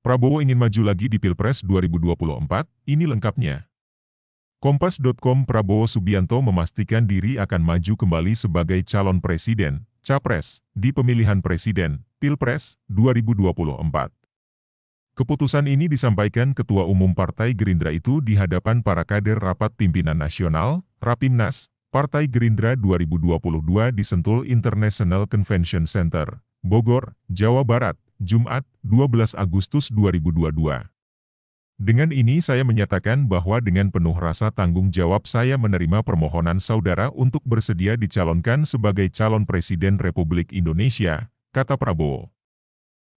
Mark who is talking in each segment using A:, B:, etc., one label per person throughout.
A: Prabowo ingin maju lagi di Pilpres 2024, ini lengkapnya. Kompas.com. Prabowo Subianto memastikan diri akan maju kembali sebagai calon presiden, capres, di pemilihan presiden, Pilpres 2024. Keputusan ini disampaikan Ketua Umum Partai Gerindra itu di hadapan para kader Rapat Pimpinan Nasional, Rapimnas, Partai Gerindra 2022 di Sentul International Convention Center, Bogor, Jawa Barat, Jumat, 12 Agustus 2022. Dengan ini saya menyatakan bahwa dengan penuh rasa tanggung jawab saya menerima permohonan saudara untuk bersedia dicalonkan sebagai calon Presiden Republik Indonesia, kata Prabowo.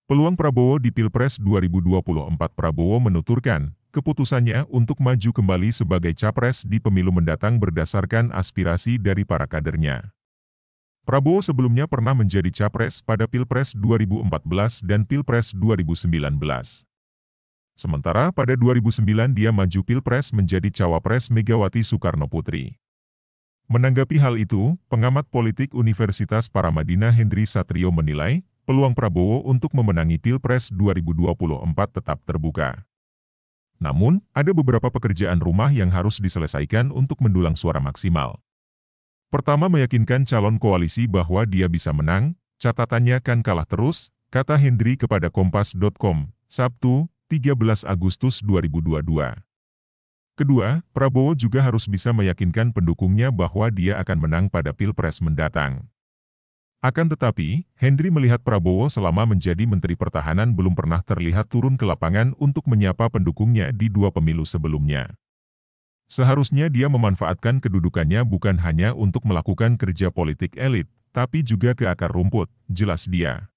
A: Peluang Prabowo di Pilpres 2024. Prabowo menuturkan, keputusannya untuk maju kembali sebagai capres di pemilu mendatang berdasarkan aspirasi dari para kadernya. Prabowo sebelumnya pernah menjadi capres pada Pilpres 2014 dan Pilpres 2019. Sementara pada 2009 dia maju Pilpres menjadi cawapres Megawati Soekarno Putri. Menanggapi hal itu, pengamat politik Universitas Paramadina Hendri Satrio menilai, peluang Prabowo untuk memenangi Pilpres 2024 tetap terbuka. Namun, ada beberapa pekerjaan rumah yang harus diselesaikan untuk mendulang suara maksimal. Pertama, meyakinkan calon koalisi bahwa dia bisa menang, catatannya kan kalah terus, kata Hendri kepada Kompas.com, Sabtu, 13 Agustus 2022. Kedua, Prabowo juga harus bisa meyakinkan pendukungnya bahwa dia akan menang pada Pilpres mendatang. Akan tetapi, Hendri melihat Prabowo selama menjadi Menteri Pertahanan belum pernah terlihat turun ke lapangan untuk menyapa pendukungnya di dua pemilu sebelumnya. Seharusnya dia memanfaatkan kedudukannya bukan hanya untuk melakukan kerja politik elit, tapi juga ke akar rumput, jelas dia.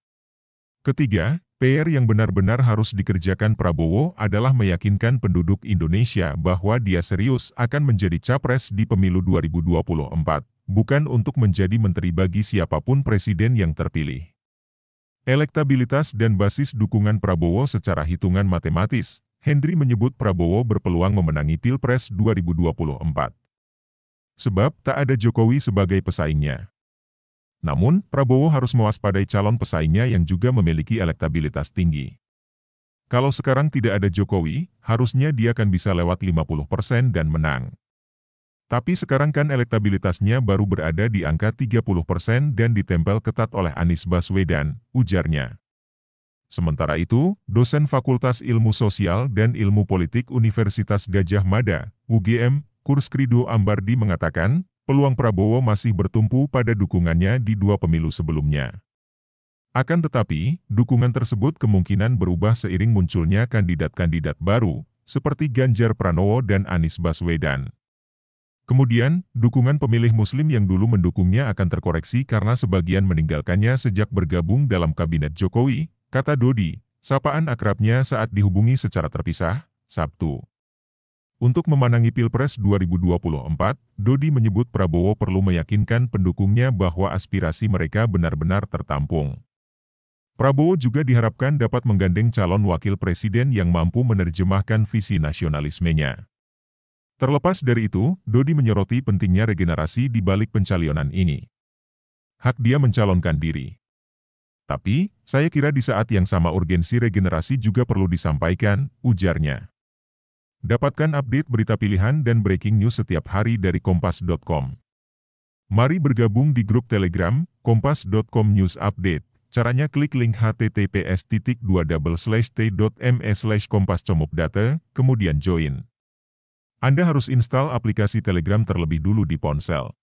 A: Ketiga, PR yang benar-benar harus dikerjakan Prabowo adalah meyakinkan penduduk Indonesia bahwa dia serius akan menjadi capres di pemilu 2024, bukan untuk menjadi menteri bagi siapapun presiden yang terpilih. Elektabilitas dan basis dukungan Prabowo secara hitungan matematis, Hendri menyebut Prabowo berpeluang memenangi Pilpres 2024. Sebab tak ada Jokowi sebagai pesaingnya. Namun, Prabowo harus mewaspadai calon pesaingnya yang juga memiliki elektabilitas tinggi. Kalau sekarang tidak ada Jokowi, harusnya dia kan bisa lewat 50% dan menang. Tapi sekarang kan elektabilitasnya baru berada di angka 30% dan ditempel ketat oleh Anies Baswedan, ujarnya. Sementara itu, dosen Fakultas Ilmu Sosial dan Ilmu Politik Universitas Gadjah Mada, UGM, Kurskrido Ambardi mengatakan, peluang Prabowo masih bertumpu pada dukungannya di dua pemilu sebelumnya. Akan tetapi, dukungan tersebut kemungkinan berubah seiring munculnya kandidat-kandidat baru, seperti Ganjar Pranowo dan Anies Baswedan. Kemudian, dukungan pemilih Muslim yang dulu mendukungnya akan terkoreksi karena sebagian meninggalkannya sejak bergabung dalam kabinet Jokowi, kata Dodi, sapaan akrabnya saat dihubungi secara terpisah, Sabtu. Untuk memenangi Pilpres 2024, Dodi menyebut Prabowo perlu meyakinkan pendukungnya bahwa aspirasi mereka benar-benar tertampung. Prabowo juga diharapkan dapat menggandeng calon wakil presiden yang mampu menerjemahkan visi nasionalismenya. Terlepas dari itu, Dodi menyoroti pentingnya regenerasi di balik pencalonan ini. Hak dia mencalonkan diri. Tapi, saya kira di saat yang sama urgensi regenerasi juga perlu disampaikan, ujarnya. Dapatkan update berita pilihan dan breaking news setiap hari dari Kompas.com. Mari bergabung di grup Telegram, Kompas.com News Update. Caranya klik link https://t.me/kompas.com/data, kemudian join. Anda harus install aplikasi Telegram terlebih dulu di ponsel.